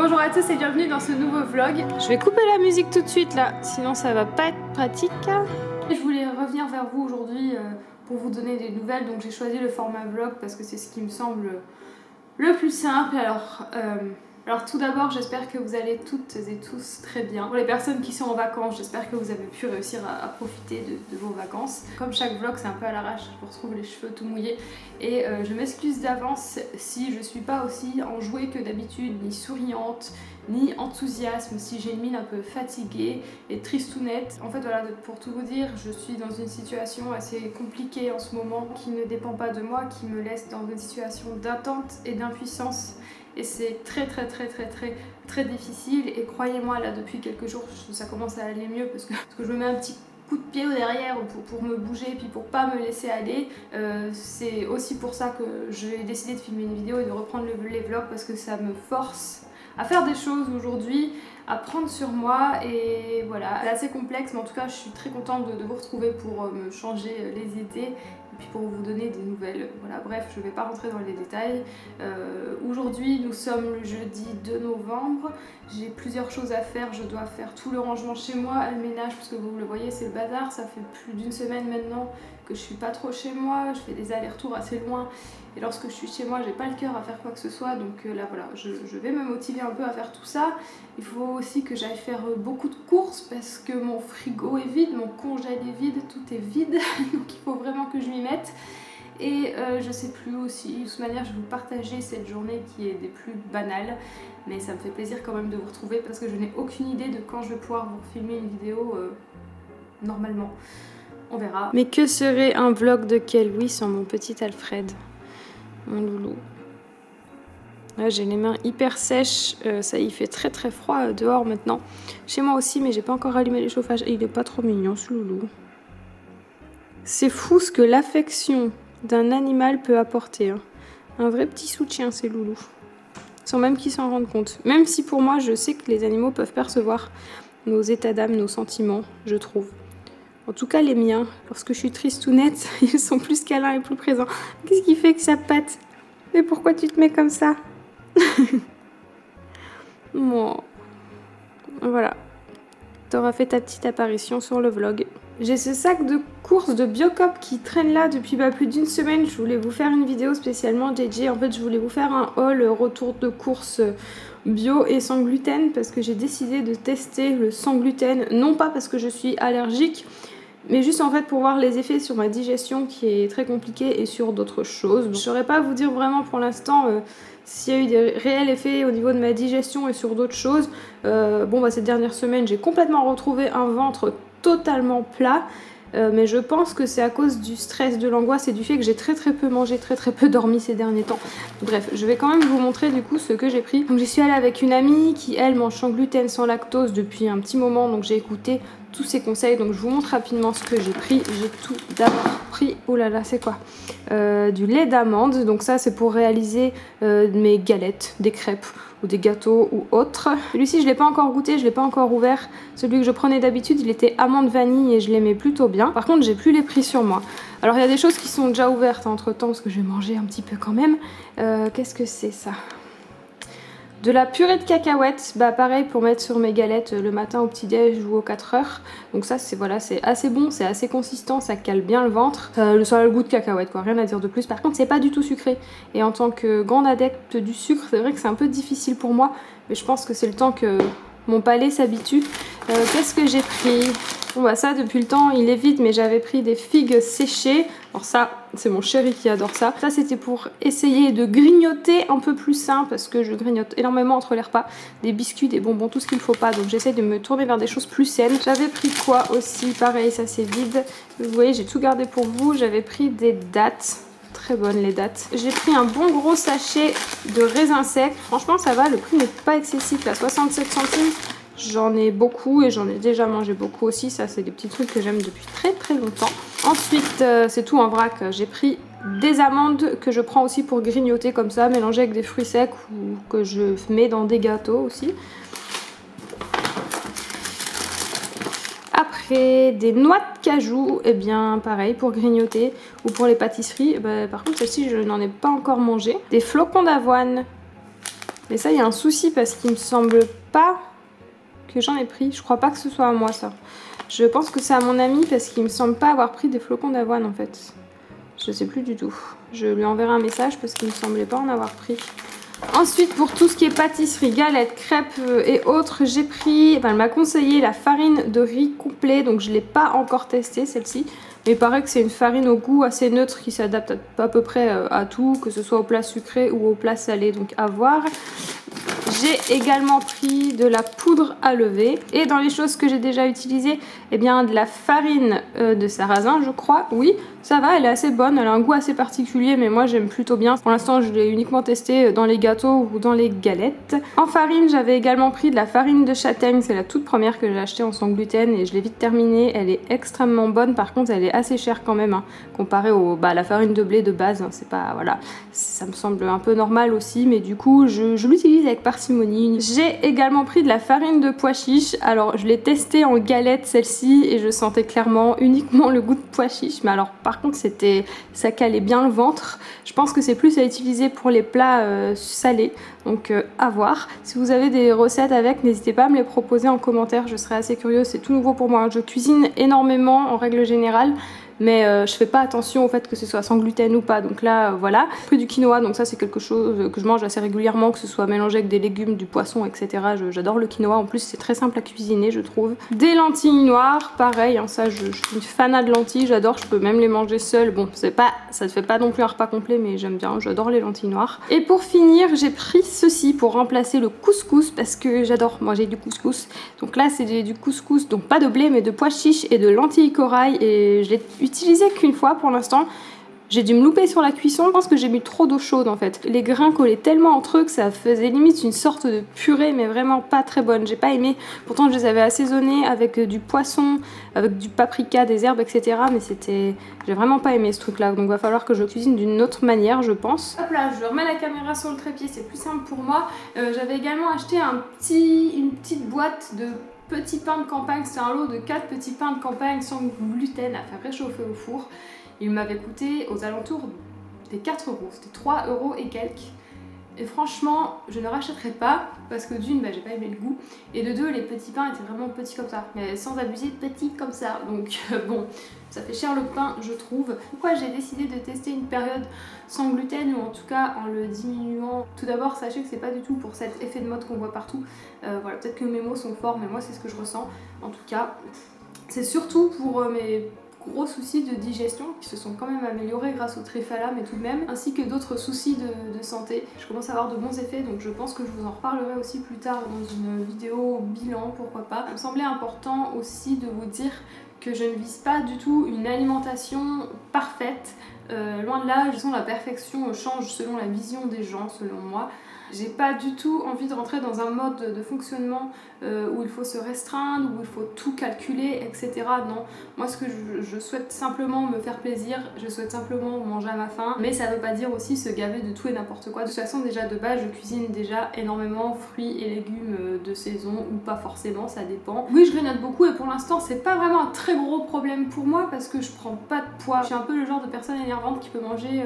Bonjour à tous et bienvenue dans ce nouveau vlog. Je vais couper la musique tout de suite là, sinon ça va pas être pratique. Je voulais revenir vers vous aujourd'hui pour vous donner des nouvelles, donc j'ai choisi le format vlog parce que c'est ce qui me semble le plus simple. Alors tout d'abord, j'espère que vous allez toutes et tous très bien. Pour les personnes qui sont en vacances, j'espère que vous avez pu réussir à profiter de vos vacances. Comme chaque vlog, c'est un peu à l'arrache, je vous retrouve les cheveux tout mouillés. Et je m'excuse d'avance si je suis pas aussi enjouée que d'habitude, ni souriante, ni enthousiasme, si j'ai une mine un peu fatiguée et tristounette. En fait voilà, pour tout vous dire, je suis dans une situation assez compliquée en ce moment qui ne dépend pas de moi, qui me laisse dans une situation d'attente et d'impuissance. Et c'est très difficile, et croyez-moi là depuis quelques jours ça commence à aller mieux parce que je me mets un petit coup de pied au derrière pour me bouger et puis pour pas me laisser aller. C'est aussi pour ça que j'ai décidé de filmer une vidéo et de reprendre les vlogs, parce que ça me force à faire des choses aujourd'hui, à prendre sur moi, et voilà, c'est assez complexe, mais en tout cas je suis très contente de vous retrouver pour me changer les idées et puis pour vous donner des nouvelles. Voilà, bref, je vais pas rentrer dans les détails. Aujourd'hui nous sommes le jeudi 2 novembre, j'ai plusieurs choses à faire. Je dois faire tout le rangement chez moi, le ménage, parce que vous le voyez c'est le bazar, ça fait plus d'une semaine maintenant que je suis pas trop chez moi, je fais des allers-retours assez loin, et lorsque je suis chez moi j'ai pas le cœur à faire quoi que ce soit, donc là voilà, je vais me motiver un peu à faire tout ça. Il faut aussi que j'aille faire beaucoup de courses parce que mon frigo est vide, mon congèle est vide, tout est vide, donc il faut vraiment que je m'y mette. Et je sais plus aussi, de toute manière je vais vous partager cette journée qui est des plus banales, mais ça me fait plaisir quand même de vous retrouver parce que je n'ai aucune idée de quand je vais pouvoir vous filmer une vidéo normalement. On verra. Mais que serait un vlog de Kelly sans mon petit Alfred, mon loulou? Là j'ai les mains hyper sèches, ça y fait très froid dehors maintenant. Chez moi aussi, mais j'ai pas encore allumé les chauffages. Et il est pas trop mignon ce loulou. C'est fou ce que l'affection d'un animal peut apporter. Hein. Un vrai petit soutien ces loulous. Sans même qu'ils s'en rendent compte. Même si pour moi je sais que les animaux peuvent percevoir nos états d'âme, nos sentiments, je trouve. En tout cas les miens, lorsque je suis triste ou nette, ils sont plus câlins et plus présents. Qu'est-ce qui fait que ça pâte? Mais pourquoi tu te mets comme ça? Bon. Voilà. T'auras fait ta petite apparition sur le vlog. J'ai ce sac de courses de Biocop qui traîne là depuis plus d'une semaine. Je voulais vous faire une vidéo spécialement dédiée. En fait, je voulais vous faire un haul retour de courses bio et sans gluten parce que j'ai décidé de tester le sans gluten. Non pas parce que je suis allergique, mais juste en fait pour voir les effets sur ma digestion qui est très compliquée et sur d'autres choses. Je ne saurais pas vous dire vraiment pour l'instant s'il y a eu des réels effets au niveau de ma digestion et sur d'autres choses. Cette dernière semaine j'ai complètement retrouvé un ventre totalement plat, mais je pense que c'est à cause du stress, de l'angoisse et du fait que j'ai très peu mangé, très peu dormi ces derniers temps. Bref, je vais quand même vous montrer du coup ce que j'ai pris. Donc j'y suis allée avec une amie qui elle mange sans gluten, sans lactose depuis un petit moment, donc j'ai écouté tous ses conseils, donc je vous montre rapidement ce que j'ai pris. J'ai tout d'abord pris, oh là là c'est quoi, du lait d'amande, donc ça c'est pour réaliser mes galettes, des crêpes ou des gâteaux ou autres. Celui-ci je l'ai pas encore goûté, je l'ai pas encore ouvert. Celui que je prenais d'habitude il était amande vanille et je l'aimais plutôt bien. Par contre j'ai plus les prix sur moi. Alors il y a des choses qui sont déjà ouvertes entre temps parce que je vais manger un petit peu quand même. Qu'est-ce que c'est ça? De la purée de cacahuètes, bah pareil pour mettre sur mes galettes le matin au petit-déj ou aux 4 heures. Donc ça c'est voilà, c'est assez bon, c'est assez consistant, ça cale bien le ventre. Ça a le goût de cacahuète quoi, rien à dire de plus. Par contre c'est pas du tout sucré. Et en tant que grande adepte du sucre, c'est vrai que c'est un peu difficile pour moi. Mais je pense que c'est le temps que mon palais s'habitue. Qu'est-ce que j'ai pris? Bon bah ça depuis le temps il est vide, mais j'avais pris des figues séchées. Alors ça c'est mon chéri qui adore ça. Ça c'était pour essayer de grignoter un peu plus sain parce que je grignote énormément entre les repas. Des biscuits, des bonbons, tout ce qu'il ne faut pas. Donc j'essaie de me tourner vers des choses plus saines. J'avais pris quoi aussi? Pareil, ça c'est vide. Vous voyez j'ai tout gardé pour vous. J'avais pris des dattes. Très bonnes les dattes. J'ai pris un bon gros sachet de raisins secs. Franchement ça va, le prix n'est pas excessif à 67 centimes. J'en ai beaucoup et j'en ai déjà mangé beaucoup aussi. Ça c'est des petits trucs que j'aime depuis très longtemps. Ensuite c'est tout en vrac. J'ai pris des amandes que je prends aussi pour grignoter comme ça, mélangées avec des fruits secs ou que je mets dans des gâteaux aussi. Après des noix de cajou, et bien pareil pour grignoter ou pour les pâtisseries. Par contre celle-ci je n'en ai pas encore mangé. Des flocons d'avoine. Mais ça, il y a un souci parce qu'il me semble pas que j'en ai pris. Je crois pas que ce soit à moi ça. Je pense que c'est à mon ami parce qu'il me semble pas avoir pris des flocons d'avoine en fait. Je sais plus du tout. Je lui enverrai un message parce qu'il me semblait pas en avoir pris. Ensuite, pour tout ce qui est pâtisserie, galettes, crêpes et autres, j'ai pris, elle m'a conseillé la farine de riz complet, donc je ne l'ai pas encore testée celle-ci. Mais il paraît que c'est une farine au goût assez neutre qui s'adapte à peu près à tout, que ce soit au plat sucré ou au plat salé, donc à voir. J'ai également pris de la poudre à lever et dans les choses que j'ai déjà utilisées, eh bien de la farine de sarrasin je crois, oui ça va, elle est assez bonne, elle a un goût assez particulier mais moi j'aime plutôt bien. Pour l'instant je l'ai uniquement testé dans les gâteaux ou dans les galettes. En farine j'avais également pris de la farine de châtaigne, c'est la toute première que j'ai achetée en sans gluten et je l'ai vite terminée, elle est extrêmement bonne, par contre elle est assez chère quand même hein, comparée à la farine de blé de base, hein, c'est pas, voilà, ça me semble un peu normal aussi mais du coup je l'utilise avec parcimonie. J'ai également pris de la farine de pois chiche, alors je l'ai testée en galette celle-ci et je sentais clairement uniquement le goût de pois chiche, mais alors par contre ça calait bien le ventre. Je pense que c'est plus à utiliser pour les plats salés, donc à voir. Si vous avez des recettes avec, n'hésitez pas à me les proposer en commentaire, je serais assez curieuse, c'est tout nouveau pour moi. Je cuisine énormément en règle générale, mais je fais pas attention au fait que ce soit sans gluten ou pas, donc là voilà. J'ai pris du quinoa, donc ça c'est quelque chose que je mange assez régulièrement, que ce soit mélangé avec des légumes, du poisson, etc. J'adore le quinoa, en plus c'est très simple à cuisiner je trouve. Des lentilles noires, pareil, hein, ça je suis une fanat de lentilles, j'adore, je peux même les manger seules. Bon, ça ne fait pas non plus un repas complet, mais j'aime bien, j'adore les lentilles noires. Et pour finir, j'ai pris ceci pour remplacer le couscous, parce que j'adore manger du couscous. Donc là c'est du couscous, donc pas de blé mais de pois chiches et de lentilles corail, et je l'ai utilisé qu'une fois pour l'instant. J'ai dû me louper sur la cuisson, je pense que j'ai mis trop d'eau chaude en fait. Les grains collaient tellement entre eux que ça faisait limite une sorte de purée, mais vraiment pas très bonne, j'ai pas aimé. Pourtant je les avais assaisonnés avec du poisson, avec du paprika, des herbes, etc. Mais j'ai vraiment pas aimé ce truc là, donc va falloir que je cuisine d'une autre manière je pense. Hop là, je remets la caméra sur le trépied, c'est plus simple pour moi. J'avais également acheté une petite boîte de petits pains de campagne, c'est un lot de 4 petits pains de campagne sans gluten à faire réchauffer au four. Il m'avait coûté aux alentours des 4 euros, c'était 3 euros et quelques. Et franchement, je ne rachèterai pas parce que d'une, j'ai pas aimé le goût. Et de deux, les petits pains étaient vraiment petits comme ça. Mais sans abuser, petits comme ça. Donc bon, ça fait cher le pain, je trouve. Pourquoi j'ai décidé de tester une période sans gluten ou en tout cas en le diminuant? Tout d'abord, sachez que c'est pas du tout pour cet effet de mode qu'on voit partout. Voilà, peut-être que mes mots sont forts, mais moi c'est ce que je ressens. En tout cas, c'est surtout pour mes gros soucis de digestion qui se sont quand même améliorés grâce au Trifala, mais tout de même, ainsi que d'autres soucis de santé. Je commence à avoir de bons effets, donc je pense que je vous en reparlerai aussi plus tard dans une vidéo bilan, pourquoi pas. Il me semblait important aussi de vous dire que je ne vise pas du tout une alimentation parfaite. Loin de là, je sens la perfection change selon la vision des gens, selon moi. J'ai pas du tout envie de rentrer dans un mode de fonctionnement où il faut se restreindre, où il faut tout calculer, etc. Non, moi ce que je souhaite simplement me faire plaisir, je souhaite simplement manger à ma faim, mais ça veut pas dire aussi se gaver de tout et n'importe quoi. De toute façon déjà de base je cuisine déjà énormément fruits et légumes de saison, ou pas forcément, ça dépend. Oui, je grignote beaucoup et pour l'instant c'est pas vraiment un très gros problème pour moi parce que je prends pas de poids. Je suis un peu le genre de personne énervante qui peut manger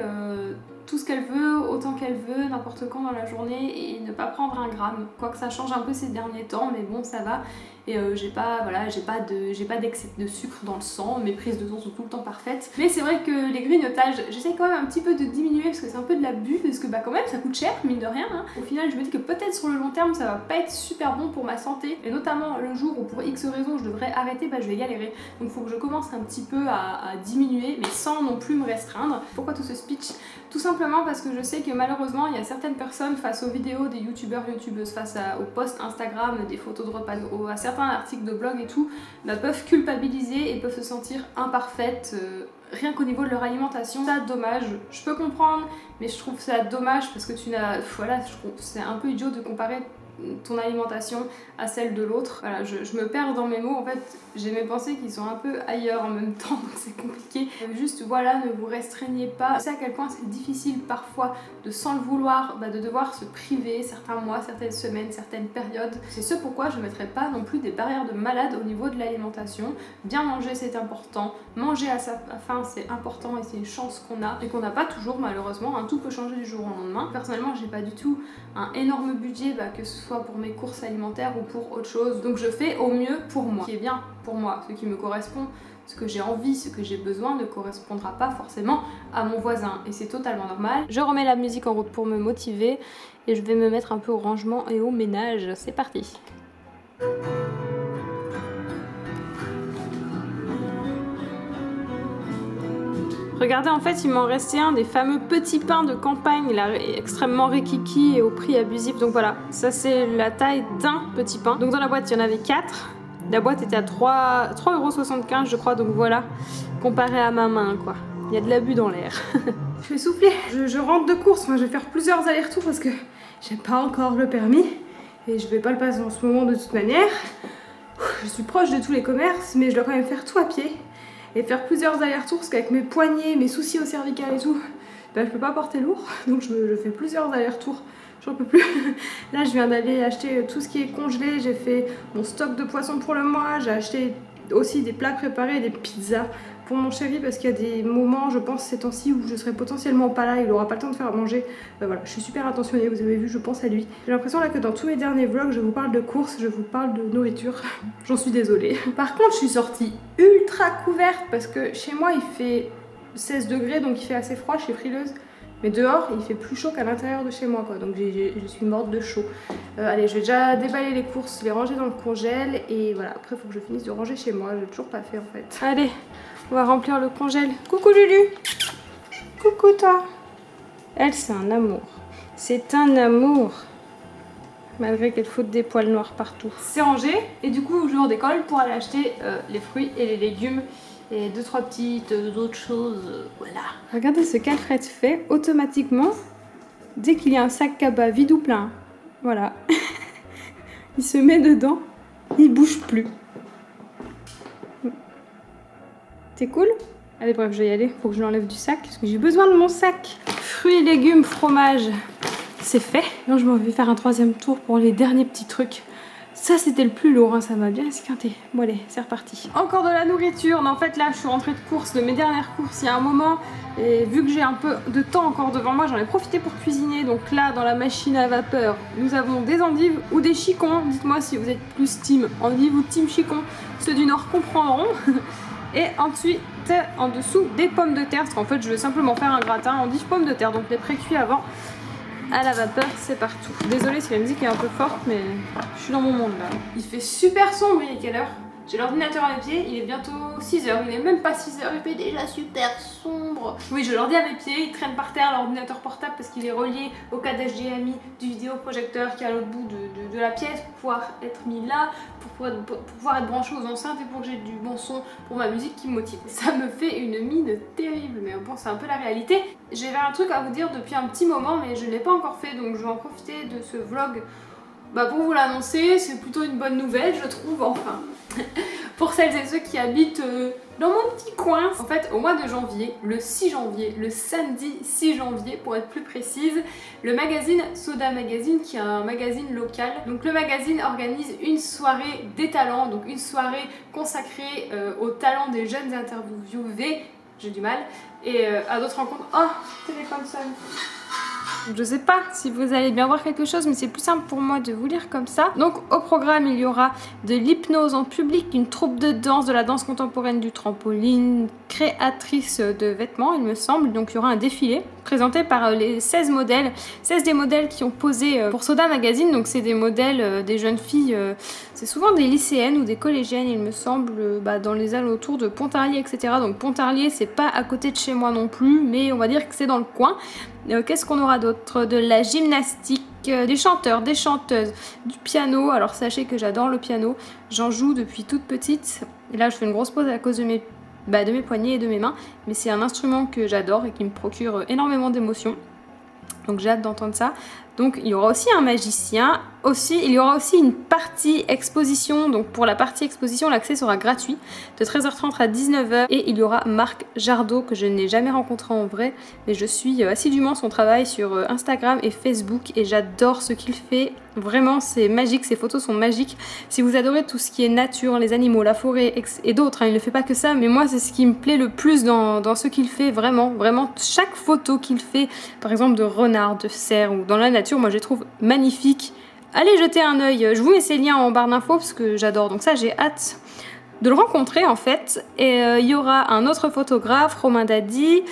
tout ce qu'elle veut, autant qu'elle veut, n'importe quand dans la journée et ne pas prendre un gramme. Quoique ça change un peu ces derniers temps, mais bon ça va. Et j'ai pas d'excès de sucre dans le sang, mes prises de sang sont tout le temps parfaites. Mais c'est vrai que les grignotages, j'essaie quand même un petit peu de diminuer parce que c'est un peu de l'abus, parce que quand même ça coûte cher, mine de rien. Hein. Au final je me dis que peut-être sur le long terme ça va pas être super bon pour ma santé, et notamment le jour où pour X raisons je devrais arrêter, je vais galérer. Donc il faut que je commence un petit peu à diminuer, mais sans non plus me restreindre. Pourquoi tout ce speech? Tout simplement parce que je sais que malheureusement il y a certaines personnes face aux vidéos des youtubeurs, youtubeuses, face aux posts Instagram, des photos de repas, à certains articles de blog et tout, peuvent culpabiliser et peuvent se sentir imparfaites rien qu'au niveau de leur alimentation. Ça dommage, je peux comprendre, mais je trouve ça dommage parce que voilà, je trouve c'est un peu idiot de comparer ton alimentation à celle de l'autre. Voilà, je me perds dans mes mots, en fait j'ai mes pensées qui sont un peu ailleurs en même temps, donc c'est compliqué. Juste voilà, ne vous restreignez pas. Je sais à quel point c'est difficile parfois de sans le vouloir, de devoir se priver certains mois, certaines semaines, certaines périodes. C'est ce pourquoi je ne mettrai pas non plus des barrières de malade au niveau de l'alimentation. Bien manger c'est important, manger à sa faim c'est important et c'est une chance qu'on a et qu'on n'a pas toujours malheureusement, tout peut changer du jour au lendemain. Personnellement j'ai pas du tout un énorme budget, que ce soit pour mes courses alimentaires ou pour autre chose, donc je fais au mieux pour moi, ce qui est bien pour moi, ce qui me correspond, ce que j'ai envie, ce que j'ai besoin ne correspondra pas forcément à mon voisin et c'est totalement normal. Je remets la musique en route pour me motiver et je vais me mettre un peu au rangement et au ménage, c'est parti. Regardez, en fait, il m'en restait un des fameux petits pains de campagne, là, extrêmement rikiki et au prix abusif. Donc voilà, ça c'est la taille d'un petit pain. Donc dans la boîte, il y en avait 4. La boîte était à 3,75 € je crois, donc voilà, comparé à ma main, quoi. Il y a de l'abus dans l'air. Je vais souffler, je rentre de course, je vais faire plusieurs allers-retours parce que j'ai pas encore le permis. Et je vais pas le passer en ce moment de toute manière. Je suis proche de tous les commerces, mais je dois quand même faire tout à pied. Et faire plusieurs allers-retours parce qu'avec mes poignets, mes soucis au cervical et tout, je peux pas porter lourd, donc je fais plusieurs allers-retours, j'en peux plus. Là je viens d'aller acheter tout ce qui est congelé, j'ai fait mon stock de poissons pour le mois, j'ai acheté aussi des plats préparés, des pizzas pour mon chéri parce qu'il y a des moments, je pense ces temps-ci, où je serai potentiellement pas là, il aura pas le temps de faire à manger. Voilà, je suis super attentionnée, vous avez vu, je pense à lui. J'ai l'impression là que dans tous mes derniers vlogs, je vous parle de courses, je vous parle de nourriture. J'en suis désolée. Par contre, je suis sortie ultra couverte parce que chez moi, il fait 16 degrés, donc il fait assez froid, je suis frileuse. Mais dehors, il fait plus chaud qu'à l'intérieur de chez moi, quoi. Donc je suis morte de chaud. Allez, je vais déjà déballer les courses, les ranger dans le congèle. Et voilà, après, il faut que je finisse de ranger chez moi. J'ai toujours pas fait, en fait. Allez, on va remplir le congèle. Coucou Lulu. Coucou toi. Elle, c'est un amour. C'est un amour. Malgré qu'elle foute des poils noirs partout. C'est rangé. Et du coup, je redécolle pour aller acheter les fruits et les légumes. Et 2-3 petites autres choses, voilà. Regardez ce qu'Alfred fait automatiquement dès qu'il y a un sac cabas vide ou plein. Voilà. Il se met dedans, il bouge plus. C'est cool? Allez, bref, je vais y aller. Faut que je l'enlève du sac parce que j'ai besoin de mon sac. Fruits, légumes, fromage, c'est fait. Donc je m'en vais faire un 3e tour pour les derniers petits trucs. Ça c'était le plus lourd, ça m'a bien esquinté. Bon allez, c'est reparti. Encore de la nourriture. Non, en fait là je suis rentrée de course, de mes dernières courses il y a un moment. Et vu que j'ai un peu de temps encore devant moi, j'en ai profité pour cuisiner. Donc là dans la machine à vapeur, nous avons des endives ou des chicons. Dites-moi si vous êtes plus team endive ou team chicon. Ceux du nord comprendront. Et ensuite en dessous des pommes de terre. Parce qu'en fait je vais simplement faire un gratin endive pommes de terre. Donc les pré-cuits avant. À la vapeur, c'est partout. Désolée si la musique est un peu forte, mais je suis dans mon monde là. Il fait super sombre, il est quelle heure? J'ai l'ordinateur à mes pieds, il est bientôt 6h, il est même pas 6h, il fait déjà super sombre. Oui, j'ai l'ordi à mes pieds, il traîne par terre, l'ordinateur portable, parce qu'il est relié au câble HDMI du vidéoprojecteur qui est à l'autre bout de la pièce pour pouvoir être mis là, pour pouvoir être branché aux enceintes et pour que j'ai du bon son pour ma musique qui me motive. Ça me fait une mine terrible, mais bon, c'est un peu la réalité. J'avais un truc à vous dire depuis un petit moment, mais je ne l'ai pas encore fait, donc je vais en profiter de ce vlog pour vous l'annoncer. C'est plutôt une bonne nouvelle, je trouve, enfin. Pour celles et ceux qui habitent dans mon petit coin. En fait, au mois de janvier, le 6 janvier, le samedi 6 janvier pour être plus précise, le magazine Soda Magazine, qui est un magazine local, donc le magazine organise une soirée des talents, donc une soirée consacrée aux talents des jeunes interviewés, j'ai du mal, et à d'autres rencontres. Oh, téléphone sonne. Je sais pas si vous allez bien voir quelque chose, mais c'est plus simple pour moi de vous lire comme ça. Donc au programme, il y aura de l'hypnose en public, une troupe de danse, de la danse contemporaine, du trampoline, créatrice de vêtements, il me semble. Donc il y aura un défilé présenté par les 16 modèles, 16 des modèles qui ont posé pour Soda Magazine. Donc c'est des modèles, des jeunes filles, c'est souvent des lycéennes ou des collégiennes, il me semble, dans les alentours de Pontarlier, etc. Donc Pontarlier, c'est pas à côté de chez moi non plus, mais on va dire que c'est dans le coin. Qu'est-ce qu'on aura d'autre? De la gymnastique, des chanteurs, des chanteuses, du piano. Alors sachez que j'adore le piano, j'en joue depuis toute petite. Et là je fais une grosse pause à cause de mes poignets et de mes mains. Mais c'est un instrument que j'adore et qui me procure énormément d'émotions. Donc j'ai hâte d'entendre ça. Donc il y aura aussi un magicien. Il y aura aussi une partie exposition. Donc pour la partie exposition, l'accès sera gratuit de 13h30 à 19h. Et il y aura Marc Jardot que je n'ai jamais rencontré en vrai. Mais je suis assidûment son travail sur Instagram et Facebook. Et j'adore ce qu'il fait. Vraiment c'est magique, ses photos sont magiques. Si vous adorez tout ce qui est nature, les animaux, la forêt et d'autres, hein, il ne fait pas que ça. Mais moi c'est ce qui me plaît le plus dans ce qu'il fait. Vraiment chaque photo qu'il fait, par exemple de renard, de cerf ou dans la nature, moi je les trouve magnifiques. Allez jeter un œil, je vous mets ces liens en barre d'infos parce que j'adore, donc ça j'ai hâte de le rencontrer en fait. Et il y aura un autre photographe, Romain Dadi.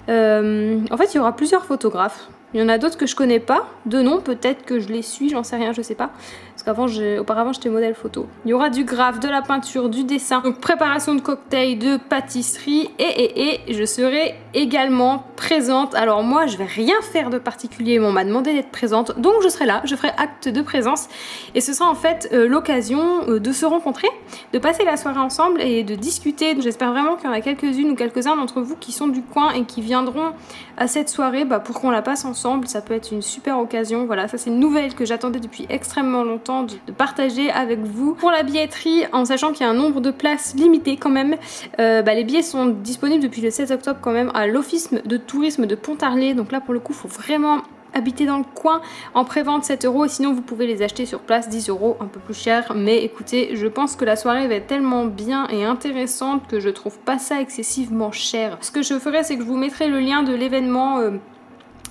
En fait il y aura plusieurs photographes. Il y en a d'autres que je connais pas, de nom, peut-être que je les suis, j'en sais rien, je sais pas. Parce qu'auparavant j'étais modèle photo. Il y aura du graphe, de la peinture, du dessin, donc préparation de cocktails, de pâtisserie et je serai également présente. Alors moi je vais rien faire de particulier, mais on m'a demandé d'être présente, donc je serai là, je ferai acte de présence. Et ce sera en fait l'occasion de se rencontrer, de passer la soirée ensemble et de discuter. J'espère vraiment qu'il y en a quelques-unes ou quelques-uns d'entre vous qui sont du coin et qui viendront à cette soirée pour qu'on la passe ensemble. Ça peut être une super occasion. Voilà, ça c'est une nouvelle que j'attendais depuis extrêmement longtemps de partager avec vous. Pour la billetterie, en sachant qu'il y a un nombre de places limité quand même, les billets sont disponibles depuis le 16 octobre quand même à l'office de tourisme de Pontarlier. Donc là pour le coup il faut vraiment habiter dans le coin. En prévente 7 €, et sinon vous pouvez les acheter sur place 10 €, un peu plus cher. Mais écoutez, je pense que la soirée va être tellement bien et intéressante que je trouve pas ça excessivement cher. Ce que je ferai, c'est que je vous mettrai le lien de l'événement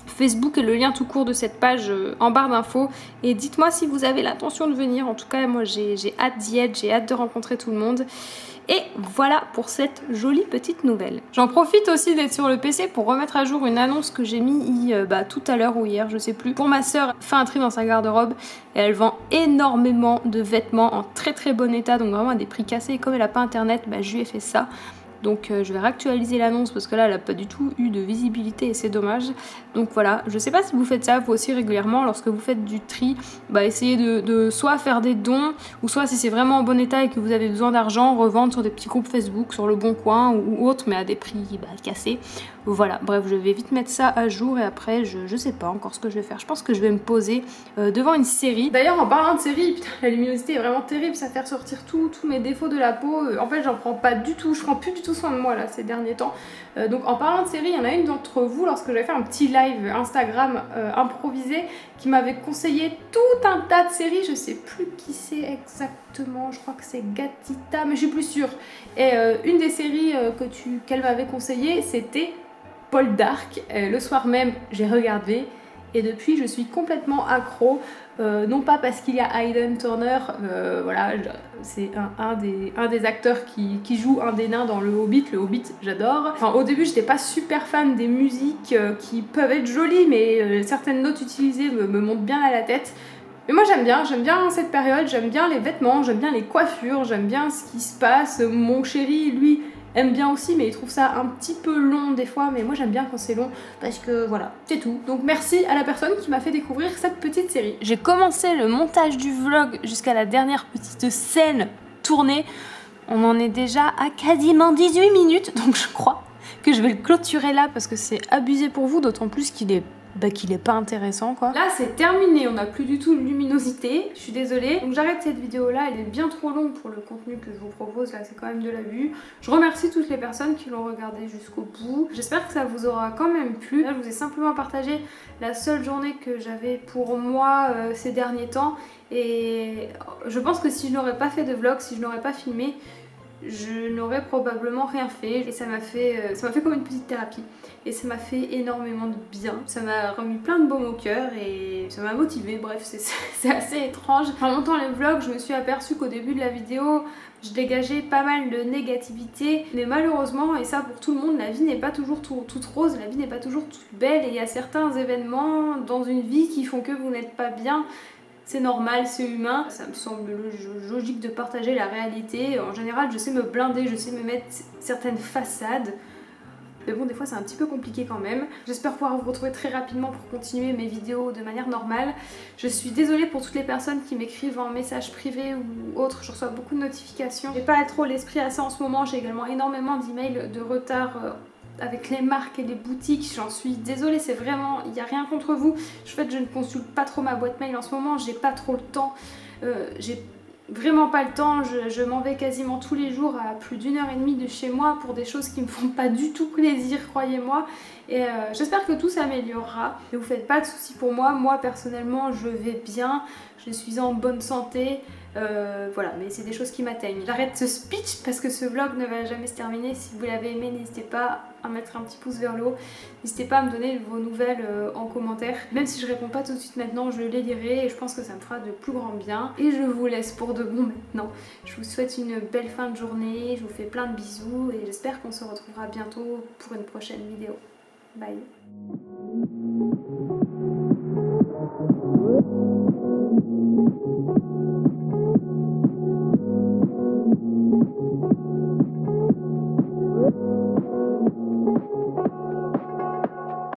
Facebook et le lien tout court de cette page en barre d'infos. Et dites-moi si vous avez l'intention de venir. En tout cas, moi j'ai hâte d'y être, j'ai hâte de rencontrer tout le monde. Et voilà pour cette jolie petite nouvelle. J'en profite aussi d'être sur le PC pour remettre à jour une annonce que j'ai mis tout à l'heure ou hier, je sais plus. Pour ma soeur, fait un tri dans sa garde-robe et elle vend énormément de vêtements en très très bon état, donc vraiment à des prix cassés. Et comme elle n'a pas internet, je lui ai fait ça. Donc je vais réactualiser l'annonce parce que là elle n'a pas du tout eu de visibilité et c'est dommage. Donc voilà, je sais pas si vous faites ça vous aussi régulièrement lorsque vous faites du tri, essayez de soit faire des dons ou soit si c'est vraiment en bon état et que vous avez besoin d'argent, revendre sur des petits groupes Facebook, sur le Bon Coin ou autre, mais à des prix cassés. Voilà, bref, je vais vite mettre ça à jour et après je sais pas encore ce que je vais faire. Je pense que je vais me poser devant une série. D'ailleurs en parlant de série, putain, la luminosité est vraiment terrible, ça fait ressortir tous mes défauts de la peau. En fait j'en prends pas du tout, je prends plus du tout soin de moi là ces derniers temps. Donc en parlant de série, il y en a une d'entre vous lorsque j'avais fait un petit live Instagram improvisé qui m'avait conseillé tout un tas de séries. Je sais plus qui c'est exactement, je crois que c'est Gatita, mais je suis plus sûre. Et une des séries qu'elle m'avait conseillé, c'était Paul Dark. Le soir même j'ai regardé et depuis je suis complètement accro. Non pas parce qu'il y a Aidan Turner, voilà, c'est un des acteurs qui joue un des nains dans le Hobbit. Le Hobbit, j'adore. Enfin, au début, j'étais pas super fan des musiques qui peuvent être jolies, mais certaines notes utilisées me montent bien à la tête. Mais moi j'aime bien cette période, j'aime bien les vêtements, j'aime bien les coiffures, j'aime bien ce qui se passe. Mon chéri, lui, aime bien aussi, mais il trouve ça un petit peu long des fois, mais moi j'aime bien quand c'est long parce que voilà, c'est tout. Donc merci à la personne qui m'a fait découvrir cette petite série. J'ai commencé le montage du vlog jusqu'à la dernière petite scène tournée. On en est déjà à quasiment 18 minutes, donc je crois que je vais le clôturer là parce que c'est abusé pour vous, d'autant plus qu'il est pas intéressant quoi. Là c'est terminé, on n'a plus du tout de luminosité, je suis désolée. Donc j'arrête cette vidéo là, elle est bien trop longue pour le contenu que je vous propose, là c'est quand même de la vue. Je remercie toutes les personnes qui l'ont regardé jusqu'au bout. J'espère que ça vous aura quand même plu. Là je vous ai simplement partagé la seule journée que j'avais pour moi ces derniers temps. Et je pense que si je n'aurais pas fait de vlog, si je n'aurais pas filmé, je n'aurais probablement rien fait et ça m'a fait comme une petite thérapie et ça m'a fait énormément de bien, ça m'a remis plein de baume au cœur et ça m'a motivée. Bref, c'est assez étrange. En montant les vlogs, je me suis aperçue qu'au début de la vidéo je dégageais pas mal de négativité, mais malheureusement, et ça pour tout le monde, la vie n'est pas toujours toute rose, la vie n'est pas toujours toute belle et il y a certains événements dans une vie qui font que vous n'êtes pas bien. C'est normal, c'est humain. Ça me semble logique de partager la réalité. En général, je sais me blinder, je sais me mettre certaines façades. Mais bon, des fois, c'est un petit peu compliqué quand même. J'espère pouvoir vous retrouver très rapidement pour continuer mes vidéos de manière normale. Je suis désolée pour toutes les personnes qui m'écrivent en message privé ou autre. Je reçois beaucoup de notifications. J'ai pas trop l'esprit à ça en ce moment. J'ai également énormément d'emails de retard avec les marques et les boutiques, j'en suis désolée, c'est vraiment, il n'y a rien contre vous. En fait, je ne consulte pas trop ma boîte mail en ce moment, j'ai pas trop le temps, j'ai vraiment pas le temps, je m'en vais quasiment tous les jours à plus d'1 heure et demie de chez moi pour des choses qui me font pas du tout plaisir, croyez-moi. Et j'espère que tout s'améliorera. Ne vous faites pas de soucis pour moi, moi personnellement je vais bien, je suis en bonne santé. Voilà, mais c'est des choses qui m'atteignent. J'arrête ce speech parce que ce vlog ne va jamais se terminer. Si vous l'avez aimé, n'hésitez pas à mettre un petit pouce vers le haut. N'hésitez pas à me donner vos nouvelles en commentaire. Même si je réponds pas tout de suite maintenant, je les lirai et je pense que ça me fera de plus grand bien. Et je vous laisse pour de bon maintenant. Je vous souhaite une belle fin de journée, je vous fais plein de bisous et j'espère qu'on se retrouvera bientôt pour une prochaine vidéo. Bye.